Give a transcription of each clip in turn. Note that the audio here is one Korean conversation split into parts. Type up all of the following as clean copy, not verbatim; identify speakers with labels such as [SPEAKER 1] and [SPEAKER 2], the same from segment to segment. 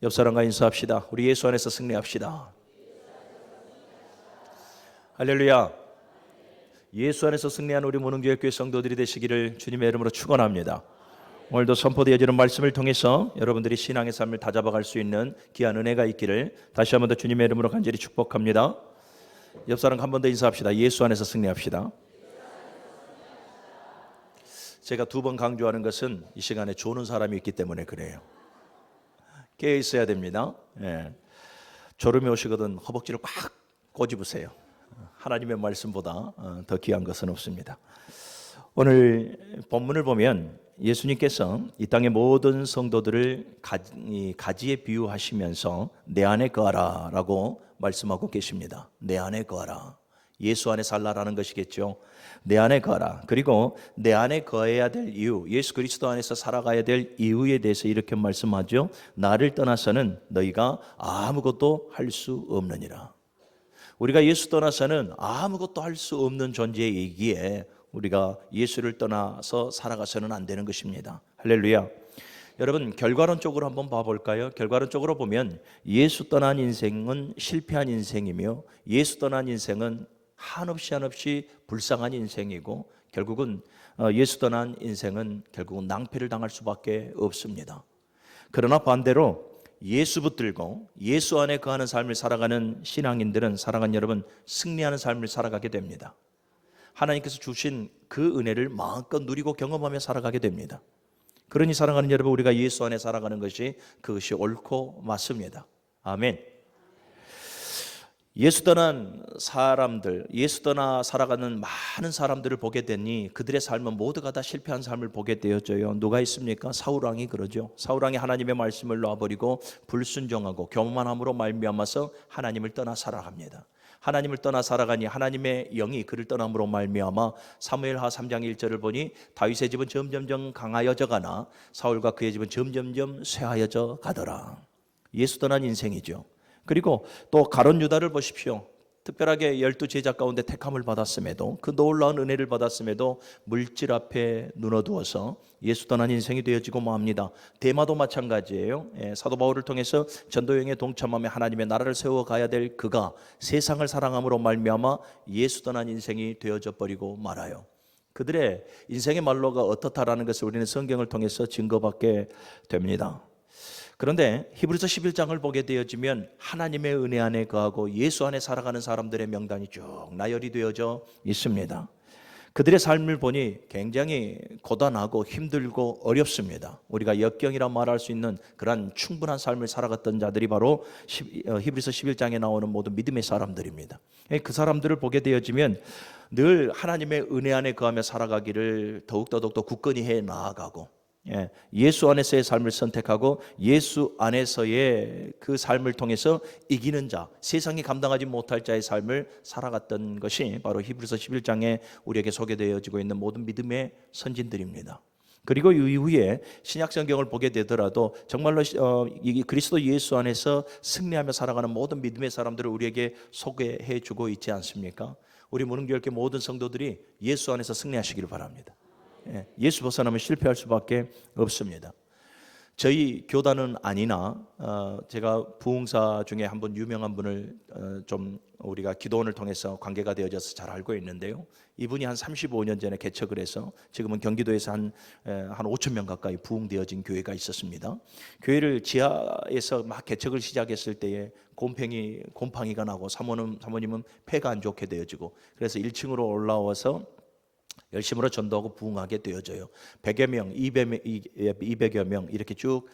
[SPEAKER 1] 옆 사람과 인사합시다. 우리 예수 안에서 승리합시다. 할렐루야. 예수 안에서 승리한 우리 무능교회교회 성도들이 되시기를 주님의 이름으로 축원합니다. 오늘도 선포되어지는 말씀을 통해서 여러분들이 신앙의 삶을 다잡아갈 수 있는 귀한 은혜가 있기를 다시 한 번 더 주님의 이름으로 간절히 축복합니다. 옆 사람과 한 번 더 인사합시다. 예수 안에서 승리합시다. 제가 두 번 강조하는 것은 이 시간에 조는 사람이 있기 때문에 그래요. 깨어 있어야 됩니다. 졸음이 오시거든 허벅지를 꽉 꼬집으세요. 하나님의 말씀보다 더 귀한 것은 없습니다. 오늘 본문을 보면 예수님께서 이 땅의 모든 성도들을 가지에 비유하시면서 내 안에 거하라 라고 말씀하고 계십니다. 내 안에 거하라. 예수 안에 살라라는 것이겠죠. 내 안에 거하라. 그리고 내 안에 거해야 될 이유, 예수 그리스도 안에서 살아가야 될 이유에 대해서 이렇게 말씀하죠. 나를 떠나서는 너희가 아무것도 할 수 없느니라. 우리가 예수 떠나서는 아무것도 할 수 없는 존재이기에 우리가 예수를 떠나서 살아가서는 안 되는 것입니다. 할렐루야. 여러분, 결과론적으로 한번 봐볼까요? 결과론적으로 보면 예수 떠난 인생은 실패한 인생이며 예수 떠난 인생은 한없이 불쌍한 인생이고 결국은 예수 떠난 인생은 결국은 낭패를 당할 수밖에 없습니다. 그러나 반대로 예수 붙들고 예수 안에 거하는 삶을 살아가는 신앙인들은 사랑하는 여러분 승리하는 삶을 살아가게 됩니다. 하나님께서 주신 그 은혜를 마음껏 누리고 경험하며 살아가게 됩니다. 그러니 사랑하는 여러분 우리가 예수 안에 살아가는 것이 그것이 옳고 맞습니다. 아멘. 예수 떠난 사람들, 예수 떠나 살아가는 많은 사람들을 보게 되니 그들의 삶은 모두가 다 실패한 삶을 보게 되어져요. 누가 있습니까? 사울왕이 그러죠. 사울왕이 하나님의 말씀을 놔버리고 불순종하고 교만함으로 말미암아서 하나님을 떠나 살아갑니다. 하나님을 떠나 살아가니 하나님의 영이 그를 떠남으로 말미암아 사무엘하 3장 1절을 보니 다윗의 집은 점점점 강하여져 가나 사울과 그의 집은 점점점 쇠하여져 가더라. 예수 떠난 인생이죠. 그리고 또 가룟 유다를 보십시오. 특별하게 12제자 가운데 택함을 받았음에도 그 놀라운 은혜를 받았음에도 물질 앞에 눈어두어서 예수 떠난 인생이 되어지고 맙니다. 데마도 마찬가지예요. 사도 바울을 통해서 전도여행에 동참하며 하나님의 나라를 세워가야 될 그가 세상을 사랑함으로 말미암아 예수 떠난 인생이 되어져 버리고 말아요. 그들의 인생의 말로가 어떻다라는 것을 우리는 성경을 통해서 증거받게 됩니다. 그런데 히브리서 11장을 보게 되어지면 하나님의 은혜 안에 거하고 예수 안에 살아가는 사람들의 명단이 쭉 나열이 되어져 있습니다. 그들의 삶을 보니 굉장히 고단하고 힘들고 어렵습니다. 우리가 역경이라 말할 수 있는 그러한 충분한 삶을 살아갔던 자들이 바로 히브리서 11장에 나오는 모든 믿음의 사람들입니다. 그 사람들을 보게 되어지면 늘 하나님의 은혜 안에 거하며 살아가기를 더욱더 굳건히 해 나아가고 예수 안에서의 삶을 선택하고 예수 안에서의 그 삶을 통해서 이기는 자, 세상이 감당하지 못할 자의 삶을 살아갔던 것이 바로 히브리서 11장에 우리에게 소개되어지고 있는 모든 믿음의 선진들입니다. 그리고 이후에 신약 성경을 보게 되더라도 정말로 그리스도 예수 안에서 승리하며 살아가는 모든 믿음의 사람들을 우리에게 소개해 주고 있지 않습니까? 우리 무능교회 모든 성도들이 예수 안에서 승리하시기를 바랍니다. 예수 벗어나면 실패할 수밖에 없습니다. 저희 교단은 아니나 제가 부흥사 중에 한 분 유명한 분을 좀 우리가 기도원을 통해서 관계가 되어져서 잘 알고 있는데요. 이분이 한 35년 전에 개척을 해서 지금은 경기도에서 한 5천 명 가까이 부흥되어진 교회가 있었습니다. 교회를 지하에서 막 개척을 시작했을 때에 곰팡이가 나고 사모님은 폐가 안 좋게 되어지고 그래서 1층으로 올라와서 열심으로 전도하고 부흥하게 되어져요. 100여 명, 200여 명 이렇게 쭉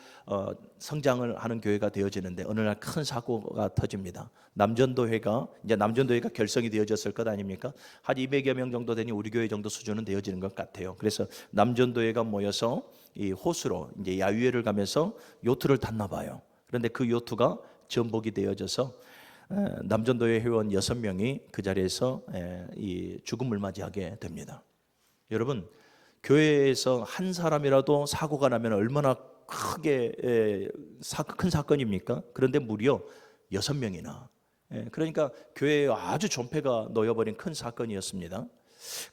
[SPEAKER 1] 성장을 하는 교회가 되어지는데 어느 날 큰 사고가 터집니다. 남전도회가 결성이 되어졌을 것 아닙니까? 한 200여 명 정도 되니 우리 교회 정도 수준은 되어지는 것 같아요. 그래서 남전도회가 모여서 이 호수로 이제 야유회를 가면서 요트를 탔나 봐요. 그런데 그 요트가 전복이 되어져서 남전도회 회원 6명이 그 자리에서 이 죽음을 맞이하게 됩니다. 여러분, 교회에서 한 사람이라도 사고가 나면 얼마나 큰 사건입니까? 그런데 무려 6명이나. 그러니까 교회에 아주 존폐가 놓여버린 큰 사건이었습니다.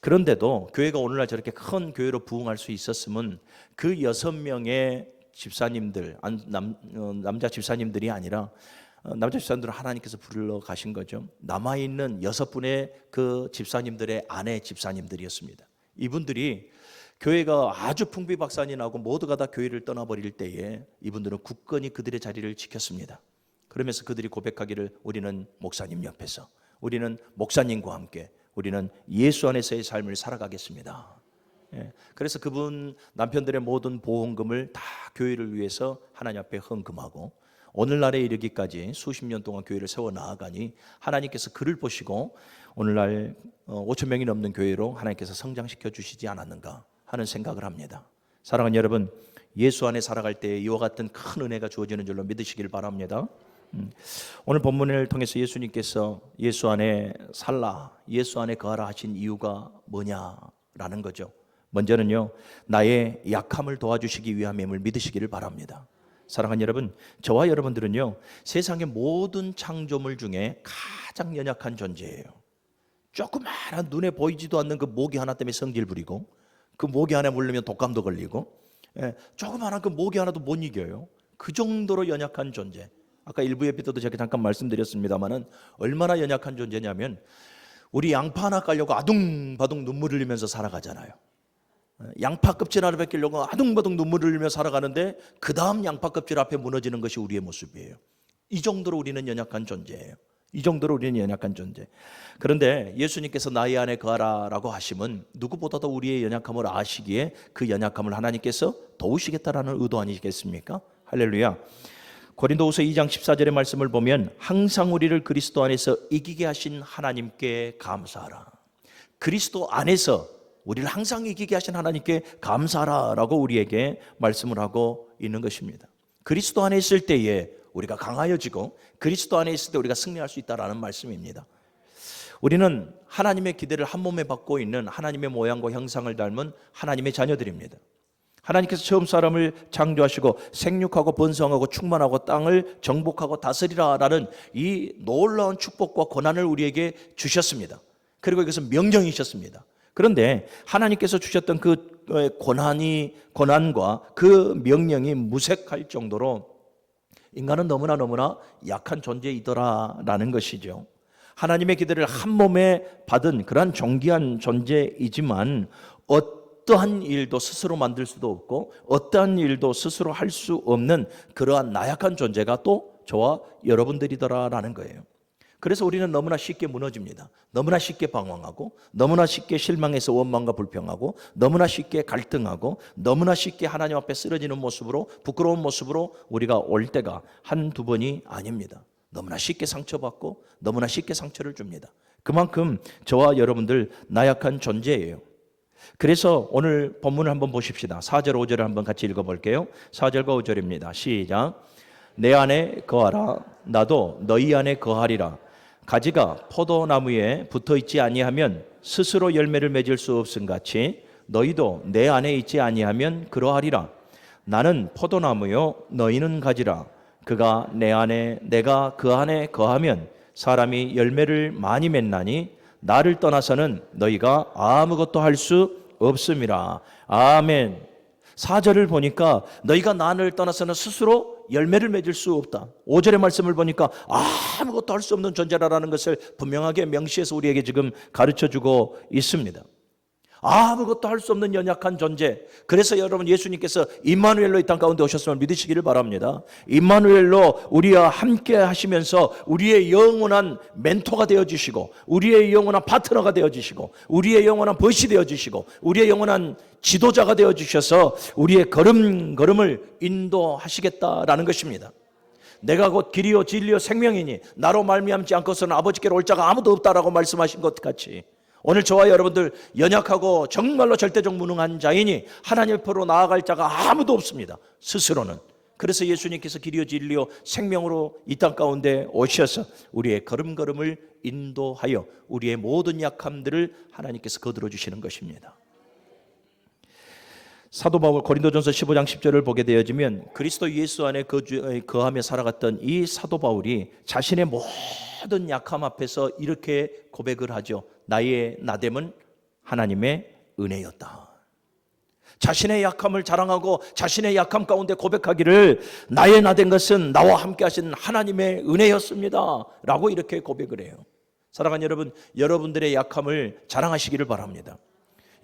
[SPEAKER 1] 그런데도 교회가 오늘날 저렇게 큰 교회로 부흥할 수 있었으면 그 6명의 집사님들, 남자 집사님들이 아니라 남자 집사님들은 하나님께서 불러 가신 거죠. 남아있는 6분의 그 집사님들의 아내 집사님들이었습니다. 이분들이 교회가 아주 풍비박산이 나고 모두가 다 교회를 떠나버릴 때에 이분들은 굳건히 그들의 자리를 지켰습니다. 그러면서 그들이 고백하기를 우리는 목사님 옆에서, 우리는 목사님과 함께, 우리는 예수 안에서의 삶을 살아가겠습니다. 그래서 그분 남편들의 모든 보험금을 다 교회를 위해서 하나님 앞에 헌금하고 오늘날에 이르기까지 수십 년 동안 교회를 세워 나아가니 하나님께서 그를 보시고 오늘날 5천 명이 넘는 교회로 하나님께서 성장시켜 주시지 않았는가 하는 생각을 합니다. 사랑하는 여러분, 예수 안에 살아갈 때 이와 같은 큰 은혜가 주어지는 줄로 믿으시길 바랍니다. 오늘 본문을 통해서 예수님께서 예수 안에 살라, 예수 안에 거하라 하신 이유가 뭐냐라는 거죠. 먼저는요, 나의 약함을 도와주시기 위함임을 믿으시기를 바랍니다. 사랑하는 여러분, 저와 여러분들은요, 세상의 모든 창조물 중에 가장 연약한 존재예요. 조그마한 눈에 보이지도 않는 그 모기 하나 때문에 성질 부리고, 그 모기 하나 물리면 독감도 걸리고, 조그마한 그 모기 하나도 못 이겨요. 그 정도로 연약한 존재. 아까 일부 예배 때도 제가 잠깐 말씀드렸습니다마는 얼마나 연약한 존재냐면 우리 양파 하나 깔려고 아둥바둥 눈물 흘리면서 살아가잖아요. 양파 껍질 하나 벗기려고 아둥바둥 눈물을 흘리며 살아가는데 그 다음 양파 껍질 앞에 무너지는 것이 우리의 모습이에요. 이 정도로 우리는 연약한 존재예요. 이 정도로 우리는 연약한 존재. 그런데 예수님께서 나의 안에 거하라라고 하심은 누구보다도 우리의 연약함을 아시기에 그 연약함을 하나님께서 도우시겠다라는 의도 아니겠습니까? 할렐루야. 고린도후서 2장 14절의 말씀을 보면 항상 우리를 그리스도 안에서 이기게 하신 하나님께 감사하라. 그리스도 안에서 우리를 항상 이기게 하신 하나님께 감사하라라고 우리에게 말씀을 하고 있는 것입니다. 그리스도 안에 있을 때에 우리가 강하여지고 그리스도 안에 있을 때 우리가 승리할 수 있다라는 말씀입니다. 우리는 하나님의 기대를 한 몸에 받고 있는 하나님의 모양과 형상을 닮은 하나님의 자녀들입니다. 하나님께서 처음 사람을 창조하시고 생육하고 번성하고 충만하고 땅을 정복하고 다스리라라는 이 놀라운 축복과 권한을 우리에게 주셨습니다. 그리고 이것은 명령이셨습니다. 그런데 하나님께서 주셨던 그 권한과 그 명령이 무색할 정도로 인간은 너무나 약한 존재이더라라는 것이죠. 하나님의 기대를 한 몸에 받은 그러한 존귀한 존재이지만 어떠한 일도 스스로 만들 수도 없고 어떠한 일도 스스로 할 수 없는 그러한 나약한 존재가 또 저와 여러분들이더라라는 거예요. 그래서 우리는 너무나 쉽게 무너집니다. 너무나 쉽게 방황하고 너무나 쉽게 실망해서 원망과 불평하고 너무나 쉽게 갈등하고 너무나 쉽게 하나님 앞에 쓰러지는 모습으로 부끄러운 모습으로 우리가 올 때가 한두 번이 아닙니다. 너무나 쉽게 상처받고 너무나 쉽게 상처를 줍니다. 그만큼 저와 여러분들 나약한 존재예요. 그래서 오늘 본문을 한번 보십시다. 4절 5절을 한번 같이 읽어볼게요. 4절과 5절입니다. 시작. 내 안에 거하라. 나도 너희 안에 거하리라. 가지가 포도나무에 붙어있지 아니하면 스스로 열매를 맺을 수 없음같이 너희도 내 안에 있지 아니하면 그러하리라. 나는 포도나무요 너희는 가지라. 그가 내 안에 내가 그 안에 거하면 사람이 열매를 많이 맺나니 나를 떠나서는 너희가 아무것도 할 수 없음이라. 아멘. 4절을 보니까 너희가 나를 떠나서는 스스로 열매를 맺을 수 없다. 5절의 말씀을 보니까 아무것도 할 수 없는 존재라는 것을 분명하게 명시해서 우리에게 지금 가르쳐주고 있습니다. 아무것도 할 수 없는 연약한 존재. 그래서 여러분 예수님께서 임마누엘로 이 땅 가운데 오셨음을 믿으시기를 바랍니다. 임마누엘로 우리와 함께 하시면서 우리의 영원한 멘토가 되어주시고 우리의 영원한 파트너가 되어주시고 우리의 영원한 벗이 되어주시고 우리의 영원한 지도자가 되어주셔서 우리의 걸음을 인도하시겠다라는 것입니다. 내가 곧 길이요 진리요 생명이니 나로 말미암지 않고서는 아버지께로 올 자가 아무도 없다라고 말씀하신 것 같이 오늘 저와 여러분들 연약하고 정말로 절대적 무능한 자이니 하나님 앞으로 나아갈 자가 아무도 없습니다. 스스로는. 그래서 예수님께서 길이요 진리요 생명으로 이 땅 가운데 오셔서 우리의 걸음걸음을 인도하여 우리의 모든 약함들을 하나님께서 거들어 주시는 것입니다. 사도 바울 고린도전서 15장 10절을 보게 되어지면 그리스도 예수 안에 거하며 살아갔던 이 사도 바울이 자신의 모든 약함 앞에서 이렇게 고백을 하죠. 나의 나됨은 하나님의 은혜였다. 자신의 약함을 자랑하고 자신의 약함 가운데 고백하기를 나의 나 된 것은 나와 함께 하신 하나님의 은혜였습니다 라고 이렇게 고백을 해요. 사랑하는 여러분, 여러분들의 약함을 자랑하시기를 바랍니다.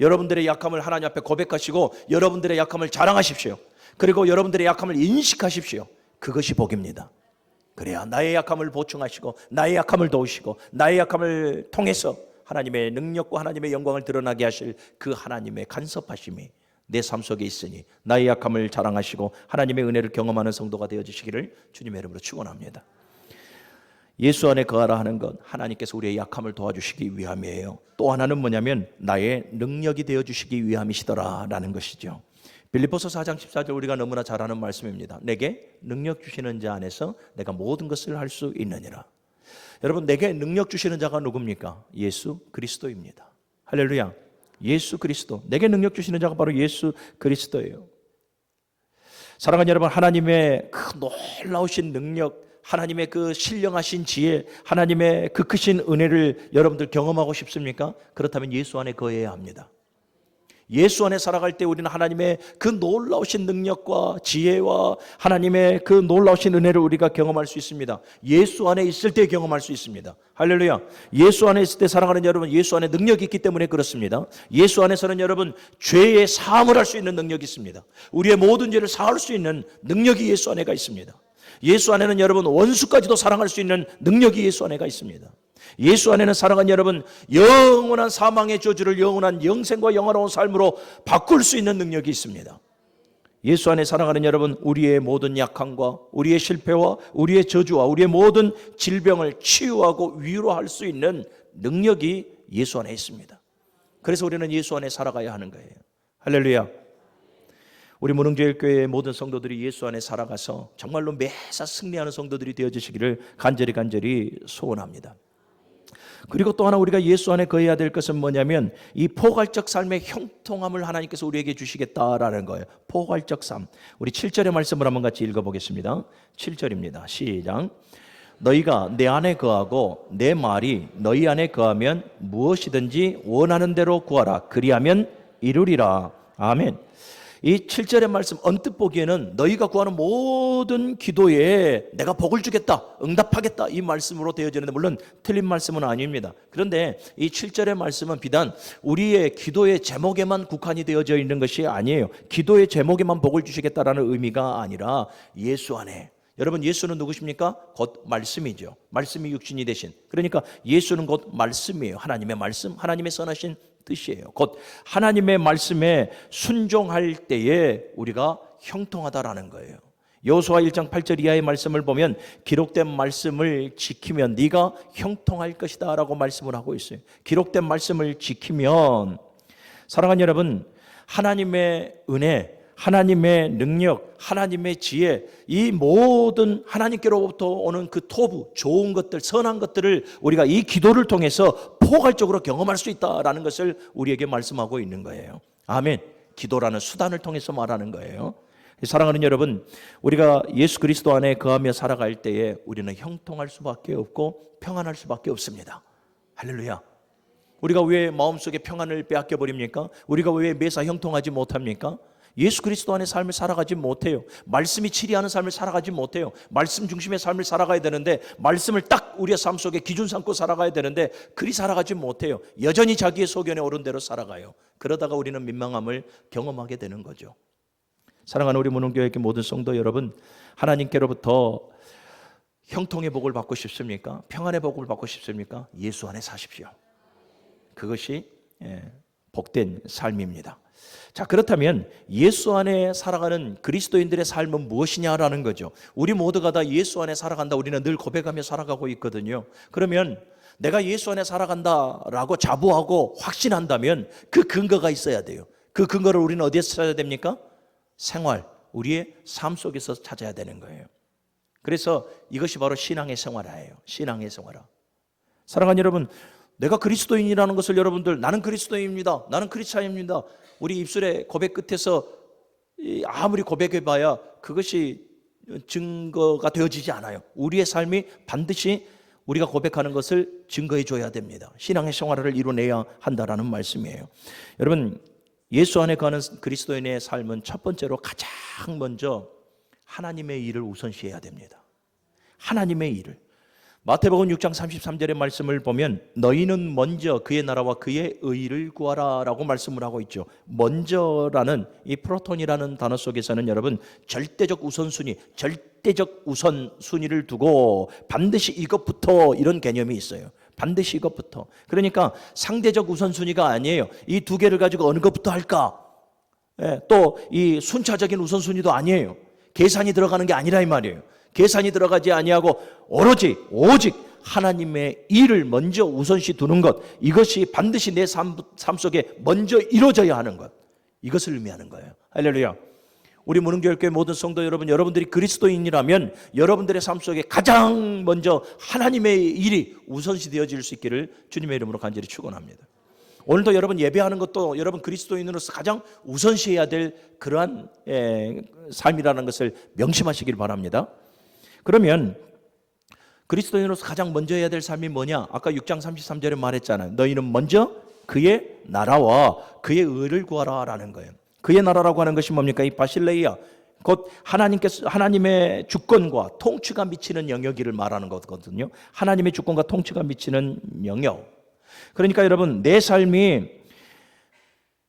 [SPEAKER 1] 여러분들의 약함을 하나님 앞에 고백하시고 여러분들의 약함을 자랑하십시오. 그리고 여러분들의 약함을 인식하십시오. 그것이 복입니다. 그래야 나의 약함을 보충하시고 나의 약함을 도우시고 나의 약함을 통해서 하나님의 능력과 하나님의 영광을 드러나게 하실 그 하나님의 간섭하심이 내 삶 속에 있으니 나의 약함을 자랑하시고 하나님의 은혜를 경험하는 성도가 되어주시기를 주님의 이름으로 축원합니다. 예수 안에 거하라 하는 것, 하나님께서 우리의 약함을 도와주시기 위함이에요. 또 하나는 뭐냐면 나의 능력이 되어주시기 위함이시더라라는 것이죠. 빌립보서 4장 14절 우리가 너무나 잘 아는 말씀입니다. 내게 능력 주시는 자 안에서 내가 모든 것을 할 수 있느니라. 여러분, 내게 능력 주시는 자가 누굽니까? 예수 그리스도입니다. 할렐루야. 예수 그리스도. 내게 능력 주시는 자가 바로 예수 그리스도예요. 사랑하는 여러분, 하나님의 그 놀라우신 능력, 하나님의 그 신령하신 지혜, 하나님의 그 크신 은혜를 여러분들 경험하고 싶습니까? 그렇다면 예수 안에 거해야 합니다. 예수 안에 살아갈 때 우리는 하나님의 그 놀라우신 능력과 지혜와 하나님의 그 놀라우신 은혜를 우리가 경험할 수 있습니다. 예수 안에 있을 때 경험할 수 있습니다. 할렐루야. 예수 안에 있을 때 사랑하는 여러분, 예수 안에 능력이 있기 때문에 그렇습니다. 예수 안에서는 여러분 죄의 사함을 할 수 있는 능력이 있습니다. 우리의 모든 죄를 사할 수 있는 능력이 예수 안에가 있습니다. 예수 안에는 여러분 원수까지도 사랑할 수 있는 능력이 예수 안에가 있습니다. 예수 안에는 사랑하는 여러분 영원한 사망의 저주를 영원한 영생과 영화로운 삶으로 바꿀 수 있는 능력이 있습니다. 예수 안에 사랑하는 여러분, 우리의 모든 약함과 우리의 실패와 우리의 저주와 우리의 모든 질병을 치유하고 위로할 수 있는 능력이 예수 안에 있습니다. 그래서 우리는 예수 안에 살아가야 하는 거예요. 할렐루야. 우리 무능제일교회의 모든 성도들이 예수 안에 살아가서 정말로 매사 승리하는 성도들이 되어주시기를 간절히 소원합니다. 그리고 또 하나 우리가 예수 안에 거해야 될 것은 뭐냐면 이 포괄적 삶의 형통함을 하나님께서 우리에게 주시겠다라는 거예요. 포괄적 삶. 우리 7절의 말씀을 한번 같이 읽어보겠습니다. 7절입니다. 시작. 너희가 내 안에 거하고 내 말이 너희 안에 거하면 무엇이든지 원하는 대로 구하라. 그리하면 이루리라. 아멘. 이 7절의 말씀 언뜻 보기에는 너희가 구하는 모든 기도에 내가 복을 주겠다, 응답하겠다 이 말씀으로 되어지는데 물론 틀린 말씀은 아닙니다. 그런데 이 7절의 말씀은 비단 우리의 기도의 제목에만 국한이 되어져 있는 것이 아니에요. 기도의 제목에만 복을 주시겠다라는 의미가 아니라 예수 안에, 여러분 예수는 누구십니까? 곧 말씀이죠. 말씀이 육신이 되신, 그러니까 예수는 곧 말씀이에요. 하나님의 말씀, 하나님의 선하신 뜻이에요. 곧 하나님의 말씀에 순종할 때에 우리가 형통하다라는 거예요. 여호수아 1장 8절 이하의 말씀을 보면 기록된 말씀을 지키면 네가 형통할 것이다 라고 말씀을 하고 있어요. 기록된 말씀을 지키면, 사랑하는 여러분, 하나님의 은혜, 하나님의 능력, 하나님의 지혜, 이 모든 하나님께로부터 오는 그 토부, 좋은 것들, 선한 것들을 우리가 이 기도를 통해서 포괄적으로 경험할 수 있다라는 것을 우리에게 말씀하고 있는 거예요. 아멘. 기도라는 수단을 통해서 말하는 거예요. 사랑하는 여러분, 우리가 예수 그리스도 안에 거하며 살아갈 때에 우리는 형통할 수밖에 없고 평안할 수밖에 없습니다. 할렐루야. 우리가 왜 마음속에 평안을 빼앗겨 버립니까? 우리가 왜 매사 형통하지 못합니까? 예수 그리스도 안에 삶을 살아가지 못해요. 말씀이 치리하는 삶을 살아가지 못해요. 말씀 중심의 삶을 살아가야 되는데, 말씀을 딱 우리의 삶 속에 기준 삼고 살아가야 되는데 그리 살아가지 못해요. 여전히 자기의 소견에 오른 대로 살아가요. 그러다가 우리는 민망함을 경험하게 되는 거죠. 사랑하는 우리 문흥교회 모든 성도 여러분, 하나님께로부터 형통의 복을 받고 싶습니까? 평안의 복을 받고 싶습니까? 예수 안에 사십시오. 그것이 복된 삶입니다. 자, 그렇다면 예수 안에 살아가는 그리스도인들의 삶은 무엇이냐라는 거죠. 우리 모두가 다 예수 안에 살아간다, 우리는 늘 고백하며 살아가고 있거든요. 그러면 내가 예수 안에 살아간다라고 자부하고 확신한다면 그 근거가 있어야 돼요. 그 근거를 우리는 어디에서 찾아야 됩니까? 생활, 우리의 삶 속에서 찾아야 되는 거예요. 그래서 이것이 바로 신앙의 생활화예요. 신앙의 생활화. 사랑하는 여러분, 내가 그리스도인이라는 것을 여러분들, 나는 그리스도인입니다, 나는 크리스찬입니다, 우리 입술의 고백 끝에서 아무리 고백해봐야 그것이 증거가 되어지지 않아요. 우리의 삶이 반드시 우리가 고백하는 것을 증거해 줘야 됩니다. 신앙의 생활을 이뤄내야 한다라는 말씀이에요. 여러분, 예수 안에 거하는 그리스도인의 삶은 첫 번째로 가장 먼저 하나님의 일을 우선시해야 됩니다. 하나님의 일을. 마태복음 6장 33절의 말씀을 보면 너희는 먼저 그의 나라와 그의 의를 구하라 라고 말씀을 하고 있죠. 먼저라는 이 프로톤이라는 단어 속에서는 여러분 절대적 우선순위, 절대적 우선순위를 두고 반드시 이것부터 이런 개념이 있어요. 반드시 이것부터. 그러니까 상대적 우선순위가 아니에요. 이 두 개를 가지고 어느 것부터 할까? 또 이 순차적인 우선순위도 아니에요. 계산이 들어가는 게 아니라 이 말이에요. 계산이 들어가지 아니하고 오직 하나님의 일을 먼저 우선시 두는 것, 이것이 반드시 내 삶 속에 먼저 이루어져야 하는 것, 이것을 의미하는 거예요. 할렐루야. 우리 무능교회교회 모든 성도 여러분, 여러분들이 그리스도인이라면 여러분들의 삶 속에 가장 먼저 하나님의 일이 우선시 되어질 수 있기를 주님의 이름으로 간절히 축원합니다. 오늘도 여러분 예배하는 것도 여러분 그리스도인으로서 가장 우선시해야 될 그러한 삶이라는 것을 명심하시길 바랍니다. 그러면 그리스도인으로서 가장 먼저 해야 될 삶이 뭐냐? 아까 6장 33절에 말했잖아요. 너희는 먼저 그의 나라와 그의 의를 구하라 라는 거예요. 그의 나라라고 하는 것이 뭡니까? 이 바실레이아, 곧 하나님의 주권과 통치가 미치는 영역을 말하는 거거든요. 하나님의 주권과 통치가 미치는 영역. 그러니까 여러분 내 삶이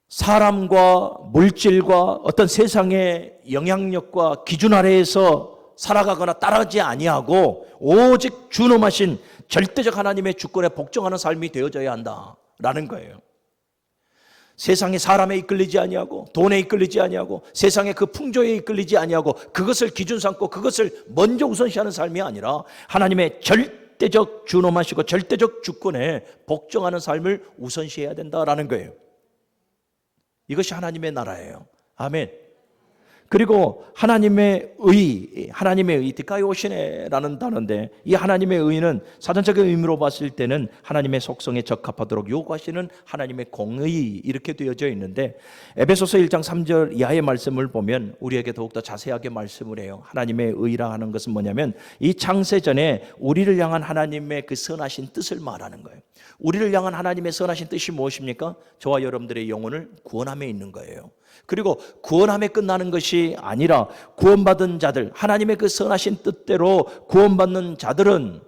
[SPEAKER 1] 사람과 물질과 어떤 세상의 영향력과 기준 아래에서 살아가거나 따라가지 아니하고 오직 준엄하신 절대적 하나님의 주권에 복종하는 삶이 되어져야 한다라는 거예요. 세상의 사람에 이끌리지 아니하고 돈에 이끌리지 아니하고 세상의 그 풍조에 이끌리지 아니하고 그것을 기준 삼고 그것을 먼저 우선시하는 삶이 아니라 하나님의 절대적 준엄하시고 절대적 주권에 복종하는 삶을 우선시해야 된다라는 거예요. 이것이 하나님의 나라예요. 아멘. 그리고 하나님의 의, 디카이오시네라는 단어인데 이 하나님의 의는 사전적인 의미로 봤을 때는 하나님의 속성에 적합하도록 요구하시는 하나님의 공의 이렇게 되어져 있는데 에베소서 1장 3절 이하의 말씀을 보면 우리에게 더욱더 자세하게 말씀을 해요. 하나님의 의라 하는 것은 뭐냐면 이 창세전에 우리를 향한 하나님의 그 선하신 뜻을 말하는 거예요. 우리를 향한 하나님의 선하신 뜻이 무엇입니까? 저와 여러분들의 영혼을 구원함에 있는 거예요. 그리고 구원함에 끝나는 것이 아니라 구원받은 자들, 하나님의 그 선하신 뜻대로 구원받는 자들은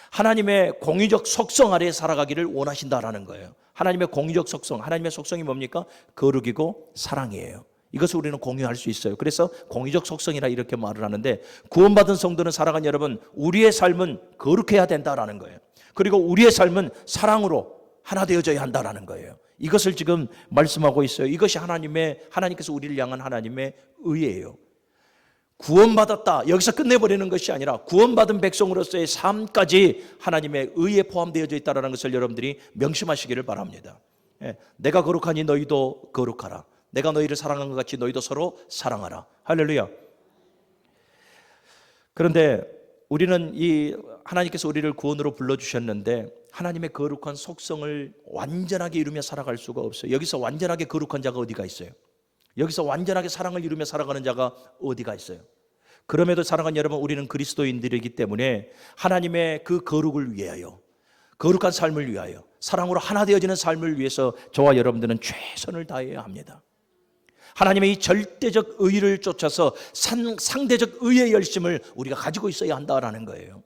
[SPEAKER 1] 하나님의 공의적 속성 아래에 살아가기를 원하신다라는 거예요. 하나님의 공의적 속성, 하나님의 속성이 뭡니까? 거룩이고 사랑이에요. 이것을 우리는 공유할 수 있어요. 그래서 공의적 속성이라 이렇게 말을 하는데 구원받은 성도는 살아간 여러분, 우리의 삶은 거룩해야 된다라는 거예요. 그리고 우리의 삶은 사랑으로 하나 되어져야 한다라는 거예요. 이것을 지금 말씀하고 있어요. 이것이 하나님께서 우리를 향한 하나님의 의예요. 구원받았다 여기서 끝내버리는 것이 아니라 구원받은 백성으로서의 삶까지 하나님의 의에 포함되어져 있다는 것을 여러분들이 명심하시기를 바랍니다. 내가 거룩하니 너희도 거룩하라. 내가 너희를 사랑한 것 같이 너희도 서로 사랑하라. 할렐루야. 그런데 우리는 이 하나님께서 우리를 구원으로 불러주셨는데 하나님의 거룩한 속성을 완전하게 이루며 살아갈 수가 없어요. 여기서 완전하게 거룩한 자가 어디가 있어요? 여기서 완전하게 사랑을 이루며 살아가는 자가 어디가 있어요? 그럼에도 사랑하는 여러분, 우리는 그리스도인들이기 때문에 하나님의 그 거룩을 위하여, 거룩한 삶을 위하여, 사랑으로 하나 되어지는 삶을 위해서 저와 여러분들은 최선을 다해야 합니다. 하나님의 이 절대적 의를 쫓아서 상대적 의의 열심을 우리가 가지고 있어야 한다라는 거예요.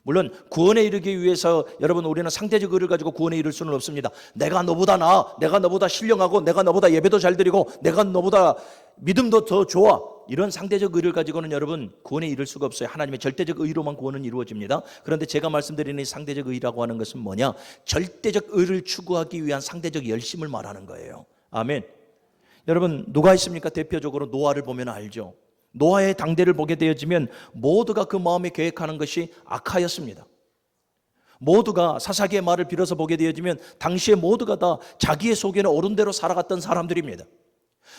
[SPEAKER 1] 물론 구원에 이르기 위해서 여러분 우리는 상대적 의를 가지고 구원에 이를 수는 없습니다. 내가 너보다 나아, 내가 너보다 신령하고, 내가 너보다 예배도 잘 드리고, 내가 너보다 믿음도 더 좋아, 이런 상대적 의를 가지고는 여러분 구원에 이를 수가 없어요. 하나님의 절대적 의로만 구원은 이루어집니다. 그런데 제가 말씀드리는 이 상대적 의라고 하는 것은 뭐냐? 절대적 의를 추구하기 위한 상대적 열심을 말하는 거예요. 아멘. 여러분 누가 있습니까? 대표적으로 노아를 보면 알죠. 노아의 당대를 보게 되어지면 모두가 그 마음에 계획하는 것이 악하였습니다. 모두가 사사기의 말을 빌어서 보게 되어지면 당시에 모두가 다 자기의 속에는 옳은 대로 살아갔던 사람들입니다.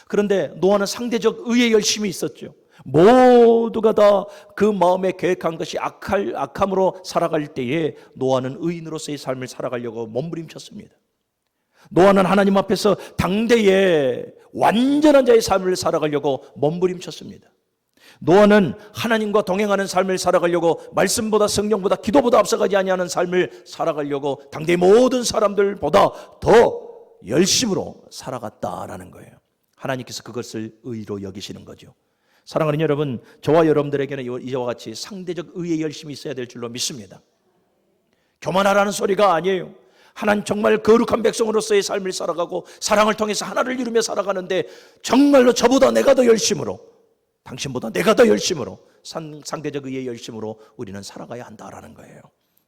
[SPEAKER 1] 그런데 노아는 상대적 의의 열심이 있었죠. 모두가 다 그 마음에 계획한 것이 악함으로 살아갈 때에 노아는 의인으로서의 삶을 살아가려고 몸부림쳤습니다. 노아는 하나님 앞에서 당대에 완전한 자의 삶을 살아가려고 몸부림쳤습니다. 노아는 하나님과 동행하는 삶을 살아가려고 말씀보다 성령보다 기도보다 앞서가지 아니하는 삶을 살아가려고 당대의 모든 사람들보다 더 열심으로 살아갔다라는 거예요. 하나님께서 그것을 의로 여기시는 거죠. 사랑하는 여러분, 저와 여러분들에게는 이와 같이 상대적 의의 열심이 있어야 될 줄로 믿습니다. 교만하라는 소리가 아니에요. 하나님 정말 거룩한 백성으로서의 삶을 살아가고 사랑을 통해서 하나를 이루며 살아가는데 정말로 저보다 내가 더 열심으로, 당신보다 내가 더 열심으로, 상대적 의의 열심으로 우리는 살아가야 한다라는 거예요.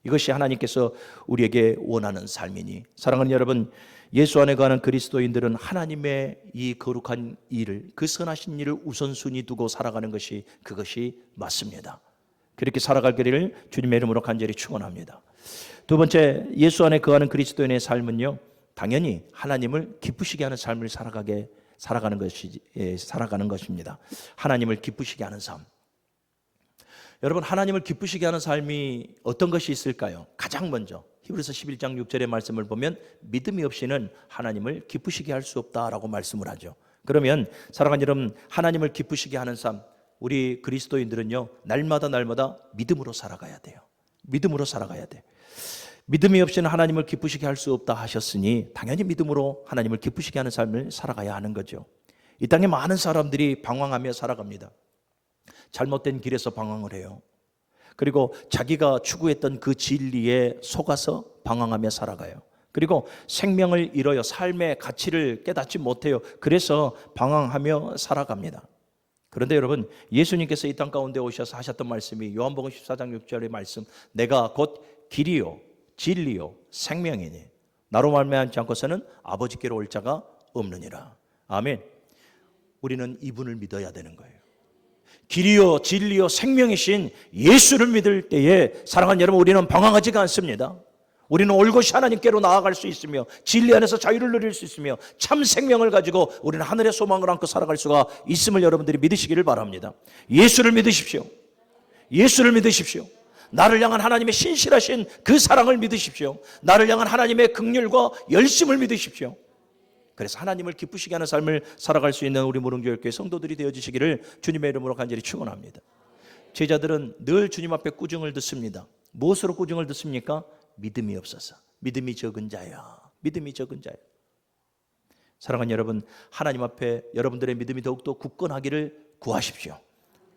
[SPEAKER 1] 이것이 하나님께서 우리에게 원하는 삶이니, 사랑하는 여러분, 예수 안에 거하는 그리스도인들은 하나님의 이 거룩한 일을, 그 선하신 일을 우선순위 두고 살아가는 것이, 그것이 맞습니다. 그렇게 살아갈 길을 주님의 이름으로 간절히 축원합니다. 두 번째, 예수 안에 거하는 그리스도인의 삶은요, 당연히 하나님을 기쁘시게 하는 삶을 살아가는 것입니다. 하나님을 기쁘시게 하는 삶. 여러분, 하나님을 기쁘시게 하는 삶이 어떤 것이 있을까요? 가장 먼저 히브리서 11장 6절의 말씀을 보면 믿음이 없이는 하나님을 기쁘시게 할 수 없다라고 말씀을 하죠. 그러면 사랑하는 여러분, 하나님을 기쁘시게 하는 삶, 우리 그리스도인들은요, 날마다 믿음으로 살아가야 돼요. 믿음으로 살아가야 돼. 믿음이 없이는 하나님을 기쁘시게 할 수 없다 하셨으니 당연히 믿음으로 하나님을 기쁘시게 하는 삶을 살아가야 하는 거죠. 이 땅에 많은 사람들이 방황하며 살아갑니다. 잘못된 길에서 방황을 해요. 그리고 자기가 추구했던 그 진리에 속아서 방황하며 살아가요. 그리고 생명을 잃어요. 삶의 가치를 깨닫지 못해요. 그래서 방황하며 살아갑니다. 그런데 여러분, 예수님께서 이 땅 가운데 오셔서 하셨던 말씀이 요한복음 14장 6절의 말씀, 내가 곧 길이요 진리요 생명이니 나로 말미암지 않고서는 아버지께로 올 자가 없느니라. 아멘. 우리는 이분을 믿어야 되는 거예요. 길이요 진리요 생명이신 예수를 믿을 때에 사랑하는 여러분, 우리는 방황하지가 않습니다. 우리는 올곧이 하나님께로 나아갈 수 있으며 진리 안에서 자유를 누릴 수 있으며 참 생명을 가지고 우리는 하늘의 소망을 안고 살아갈 수가 있음을 여러분들이 믿으시기를 바랍니다. 예수를 믿으십시오. 예수를 믿으십시오. 나를 향한 하나님의 신실하신 그 사랑을 믿으십시오. 나를 향한 하나님의 긍휼과 열심을 믿으십시오. 그래서 하나님을 기쁘시게 하는 삶을 살아갈 수 있는 우리 무릉교회교회 성도들이 되어주시기를 주님의 이름으로 간절히 축원합니다. 제자들은 늘 주님 앞에 꾸중을 듣습니다. 무엇으로 꾸중을 듣습니까? 믿음이 없어서. 믿음이 적은 자야. 믿음이 적은 자야. 사랑하는 여러분, 하나님 앞에 여러분들의 믿음이 더욱더 굳건하기를 구하십시오.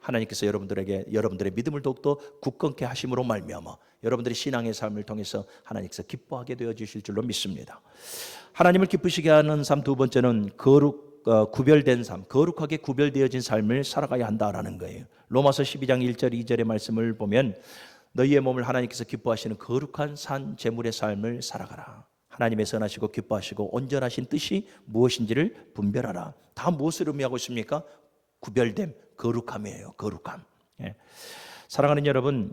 [SPEAKER 1] 하나님께서 여러분들의 믿음을 더욱더 굳건케 하심으로 말미암아 여러분들의 신앙의 삶을 통해서 하나님께서 기뻐하게 되어 주실 줄로 믿습니다. 하나님을 기쁘시게 하는 삶 두 번째는 구별된 삶, 거룩하게 구별되어진 삶을 살아가야 한다라는 거예요. 로마서 12장 1절 2절의 말씀을 보면 너희의 몸을 하나님께서 기뻐하시는 거룩한 산 제물의 삶을 살아가라. 하나님의 선하시고 기뻐하시고 온전하신 뜻이 무엇인지를 분별하라. 다 무엇을 의미하고 있습니까? 구별됨, 거룩함이에요. 거룩함. 예. 사랑하는 여러분,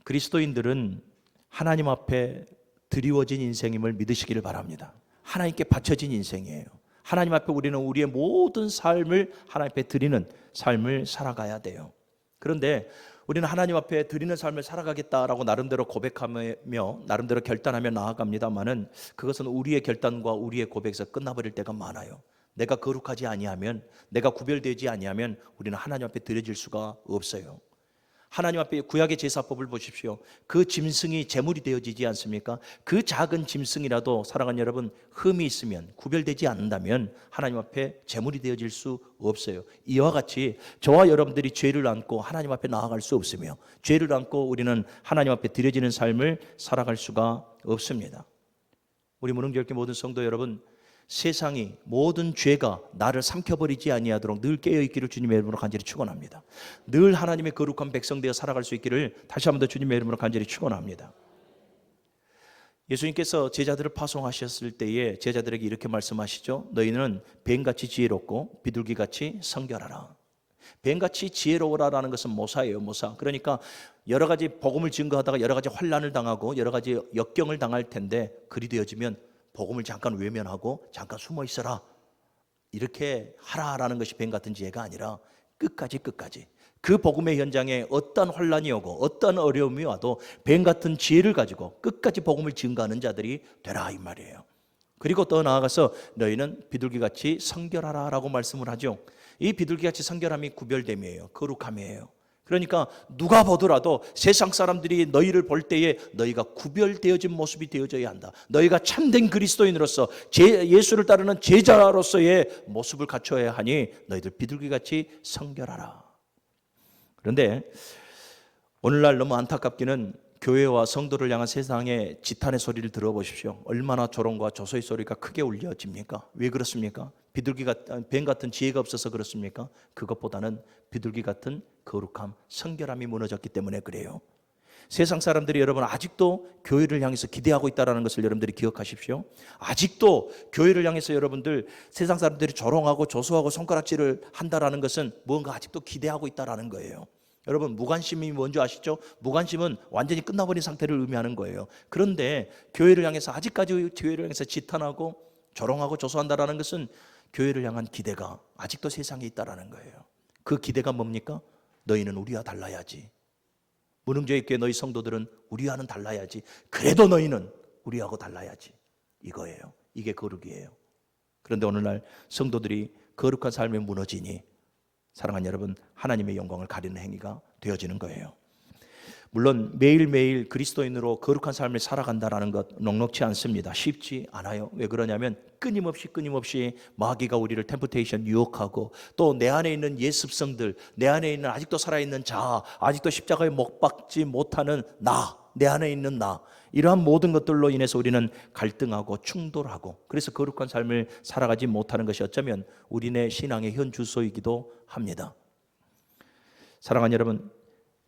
[SPEAKER 1] 그리스도인들은 하나님 앞에 드리워진 인생임을 믿으시기를 바랍니다. 하나님께 바쳐진 인생이에요. 하나님 앞에 우리는 우리의 모든 삶을 하나님 앞에 드리는 삶을 살아가야 돼요. 그런데 우리는 하나님 앞에 드리는 삶을 살아가겠다라고 나름대로 고백하며 나름대로 결단하며 나아갑니다만은 그것은 우리의 결단과 우리의 고백에서 끝나버릴 때가 많아요. 내가 거룩하지 아니하면, 내가 구별되지 아니하면 우리는 하나님 앞에 드려질 수가 없어요. 하나님 앞에 구약의 제사법을 보십시오. 그 짐승이 제물이 되어지지 않습니까? 그 작은 짐승이라도 사랑하는 여러분, 흠이 있으면, 구별되지 않는다면 하나님 앞에 제물이 되어질 수 없어요. 이와 같이 저와 여러분들이 죄를 안고 하나님 앞에 나아갈 수 없으며 죄를 안고 우리는 하나님 앞에 드려지는 삶을 살아갈 수가 없습니다. 우리 무릉교회 모든 성도 여러분, 세상이 모든 죄가 나를 삼켜버리지 아니하도록 늘 깨어있기를 주님의 이름으로 간절히 축원합니다. 늘 하나님의 거룩한 백성 되어 살아갈 수 있기를 다시 한 번 더 주님의 이름으로 간절히 축원합니다. 예수님께서 제자들을 파송하셨을 때에 제자들에게 이렇게 말씀하시죠. 너희는 뱀같이 지혜롭고 비둘기같이 성결하라. 뱀같이 지혜로우라라는 것은 모사예요. 모사. 그러니까 여러 가지 복음을 증거하다가 여러 가지 환난을 당하고 여러 가지 역경을 당할 텐데 그리 되어지면 복음을 잠깐 외면하고 잠깐 숨어 있어라, 이렇게 하라라는 것이 뱀 같은 지혜가 아니라 끝까지 그 복음의 현장에 어떤 환난이 오고 어떤 어려움이 와도 뱀 같은 지혜를 가지고 끝까지 복음을 증거하는 자들이 되라 이 말이에요. 그리고 더 나아가서 너희는 비둘기같이 성결하라 라고 말씀을 하죠. 이 비둘기같이 성결함이 구별됨이에요. 거룩함이에요. 그러니까 누가 보더라도 세상 사람들이 너희를 볼 때에 너희가 구별되어진 모습이 되어져야 한다. 너희가 참된 그리스도인으로서 예수를 따르는 제자로서의 모습을 갖춰야 하니 너희들 비둘기같이 성결하라. 그런데 오늘날 너무 안타깝기는 교회와 성도를 향한 세상의 지탄의 소리를 들어보십시오. 얼마나 조롱과 조소의 소리가 크게 울려집니까? 왜 그렇습니까? 뱀 같은 지혜가 없어서 그렇습니까? 그것보다는 비둘기 같은 거룩함, 성결함이 무너졌기 때문에 그래요. 세상 사람들이 여러분 아직도 교회를 향해서 기대하고 있다는 것을 여러분들이 기억하십시오. 아직도 교회를 향해서 여러분들 세상 사람들이 조롱하고 조소하고 손가락질을 한다는 것은 뭔가 아직도 기대하고 있다는 거예요. 여러분 무관심이 뭔지 아시죠? 무관심은 완전히 끝나버린 상태를 의미하는 거예요. 그런데 교회를 향해서 아직까지 교회를 향해서 지탄하고 조롱하고 조소한다는 것은 교회를 향한 기대가 아직도 세상에 있다는 거예요. 그 기대가 뭡니까? 너희는 우리와 달라야지. 무능조의 교회 너희 성도들은 우리와는 달라야지. 그래도 너희는 우리하고 달라야지. 이거예요. 이게 거룩이에요. 그런데 오늘날 성도들이 거룩한 삶에 무너지니 사랑하는 여러분, 하나님의 영광을 가리는 행위가 되어지는 거예요. 물론 매일매일 그리스도인으로 거룩한 삶을 살아간다는 것 녹록지 않습니다. 쉽지 않아요. 왜 그러냐면 끊임없이 마귀가 우리를 템프테이션 유혹하고 또 내 안에 있는 옛 습성들, 내 안에 있는 아직도 살아있는 자아, 아직도 십자가에 못 박지 못하는 나, 내 안에 있는 나, 이러한 모든 것들로 인해서 우리는 갈등하고 충돌하고 그래서 거룩한 삶을 살아가지 못하는 것이 어쩌면 우리네 신앙의 현 주소이기도 합니다. 사랑하는 여러분,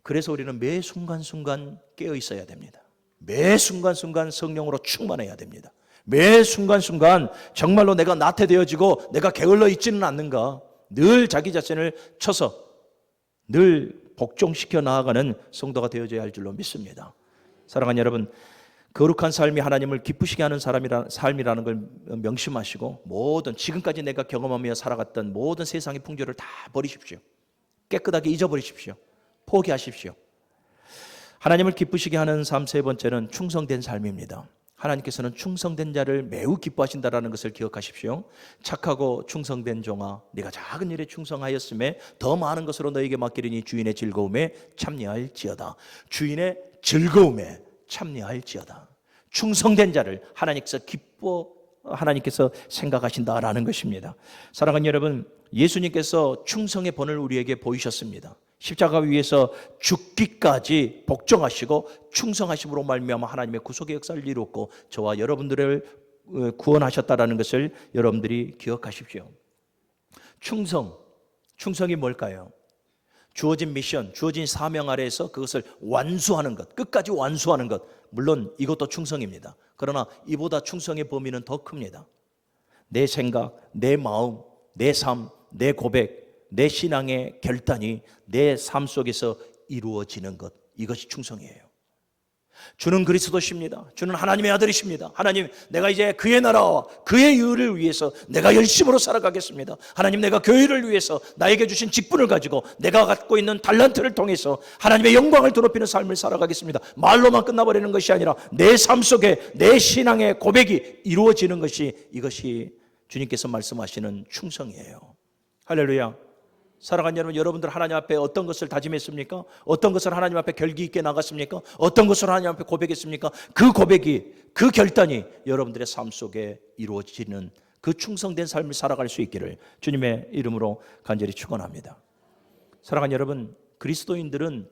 [SPEAKER 1] 그래서 우리는 매 순간순간 깨어 있어야 됩니다. 매 순간순간 성령으로 충만해야 됩니다. 매 순간순간 정말로 내가 나태되어지고 내가 게을러 있지는 않는가, 늘 자기 자신을 쳐서 늘 복종시켜 나아가는 성도가 되어져야 할 줄로 믿습니다. 사랑하는 여러분, 거룩한 삶이 하나님을 기쁘시게 하는 삶이라는 걸 명심하시고 모든 지금까지 내가 경험하며 살아갔던 모든 세상의 풍조를 다 버리십시오. 깨끗하게 잊어버리십시오. 포기하십시오. 하나님을 기쁘시게 하는 삶 세 번째는 충성된 삶입니다. 하나님께서는 충성된 자를 매우 기뻐하신다는 것을 기억하십시오. 착하고 충성된 종아, 네가 작은 일에 충성하였음에 더 많은 것으로 너에게 맡기리니 주인의 즐거움에 참여할지어다. 주인의 즐거움에 참여할지어다. 충성된 자를 하나님께서 생각하신다라는 것입니다. 사랑하는 여러분, 예수님께서 충성의 본을 우리에게 보이셨습니다. 십자가 위에서 죽기까지 복종하시고 충성하심으로 말미암아 하나님의 구속의 역사를 이루었고 저와 여러분들을 구원하셨다는 것을 여러분들이 기억하십시오. 충성이 뭘까요? 주어진 미션, 주어진 사명 아래에서 그것을 완수하는 것, 끝까지 완수하는 것. 물론 이것도 충성입니다. 그러나 이보다 충성의 범위는 더 큽니다. 내 생각, 내 마음, 내 삶, 내 고백, 내 신앙의 결단이 내 삶 속에서 이루어지는 것, 이것이 충성이에요. 주는 그리스도십니다. 주는 하나님의 아들이십니다. 하나님, 내가 이제 그의 나라와 그의 의를 위해서 내가 열심으로 살아가겠습니다. 하나님, 내가 교회를 위해서 나에게 주신 직분을 가지고 내가 갖고 있는 달란트를 통해서 하나님의 영광을 드높이는 삶을 살아가겠습니다. 말로만 끝나버리는 것이 아니라 내 삶 속에 내 신앙의 고백이 이루어지는 것이, 이것이 주님께서 말씀하시는 충성이에요. 할렐루야. 사랑하는 여러분, 여러분들 하나님 앞에 어떤 것을 다짐했습니까? 어떤 것을 하나님 앞에 결기 있게 나갔습니까? 어떤 것을 하나님 앞에 고백했습니까? 그 고백이, 그 결단이 여러분들의 삶 속에 이루어지는 그 충성된 삶을 살아갈 수 있기를 주님의 이름으로 간절히 축원합니다. 사랑하는 여러분, 그리스도인들은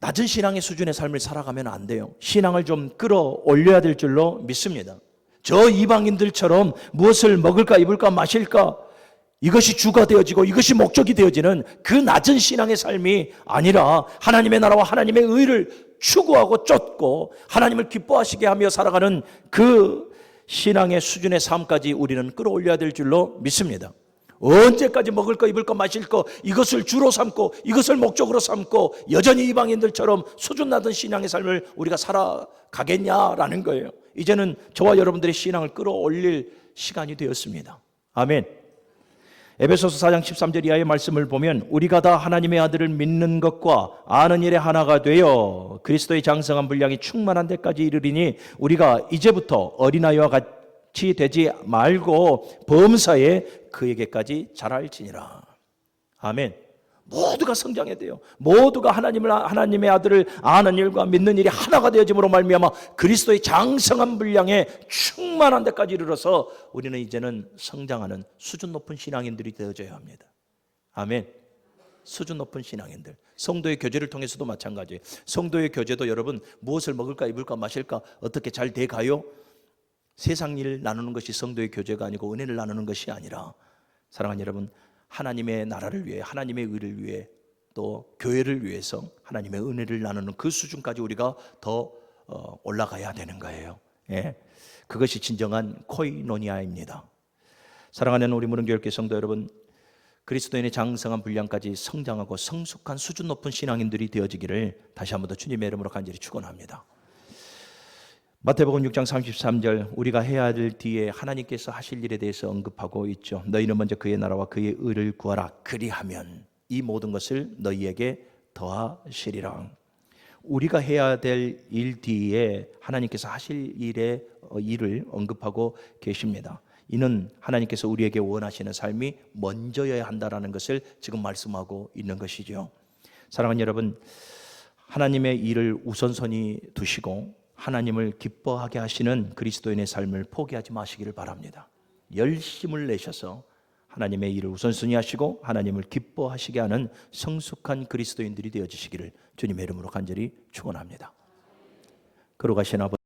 [SPEAKER 1] 낮은 신앙의 수준의 삶을 살아가면 안 돼요. 신앙을 좀 끌어올려야 될 줄로 믿습니다. 저 이방인들처럼 무엇을 먹을까 입을까 마실까, 이것이 주가 되어지고 이것이 목적이 되어지는 그 낮은 신앙의 삶이 아니라 하나님의 나라와 하나님의 의를 추구하고 쫓고 하나님을 기뻐하시게 하며 살아가는 그 신앙의 수준의 삶까지 우리는 끌어올려야 될 줄로 믿습니다. 언제까지 먹을 거 입을 거 마실 거 이것을 주로 삼고 이것을 목적으로 삼고 여전히 이방인들처럼 수준 낮은 신앙의 삶을 우리가 살아가겠냐라는 거예요. 이제는 저와 여러분들의 신앙을 끌어올릴 시간이 되었습니다. 아멘. 에베소서 4장 13절 이하의 말씀을 보면 우리가 다 하나님의 아들을 믿는 것과 아는 일에 하나가 되어 그리스도의 장성한 분량이 충만한 데까지 이르리니 우리가 이제부터 어린아이와 같이 되지 말고 범사에 그에게까지 자랄지니라. 아멘. 모두가 성장해야 돼요. 모두가 하나님의 아들을 아는 일과 믿는 일이 하나가 되어짐으로 말미암아 그리스도의 장성한 분량에 충만한 데까지 이르러서 우리는 이제는 성장하는 수준 높은 신앙인들이 되어져야 합니다. 아멘. 수준 높은 신앙인들. 성도의 교제를 통해서도 마찬가지예요. 성도의 교제도 여러분 무엇을 먹을까 입을까 마실까 어떻게 잘 돼가요? 세상 일 나누는 것이 성도의 교제가 아니고 은혜를 나누는 것이 아니라, 사랑하는 여러분, 하나님의 나라를 위해, 하나님의 의를 위해, 또 교회를 위해서 하나님의 은혜를 나누는 그 수준까지 우리가 더 올라가야 되는 거예요. 예. 그것이 진정한 코이노니아입니다. 사랑하는 우리 무릉교회 성도 여러분, 그리스도인의 장성한 분량까지 성장하고 성숙한 수준 높은 신앙인들이 되어지기를 다시 한 번 더 주님의 이름으로 간절히 축원합니다. 마태복음 6장 33절, 우리가 해야 될 뒤에 하나님께서 하실 일에 대해서 언급하고 있죠. 너희는 먼저 그의 나라와 그의 의를 구하라. 그리하면 이 모든 것을 너희에게 더하시리라. 우리가 해야 될 일 뒤에 하나님께서 하실 일을 언급하고 계십니다. 이는 하나님께서 우리에게 원하시는 삶이 먼저여야 한다는 것을 지금 말씀하고 있는 것이죠. 사랑하는 여러분, 하나님의 일을 우선순위 두시고 하나님을 기뻐하게 하시는 그리스도인의 삶을 포기하지 마시기를 바랍니다. 열심을 내셔서 하나님의 일을 우선순위 하시고 하나님을 기뻐하시게 하는 성숙한 그리스도인들이 되어지시기를 주님의 이름으로 간절히 축원합니다. 거룩하신 아버지,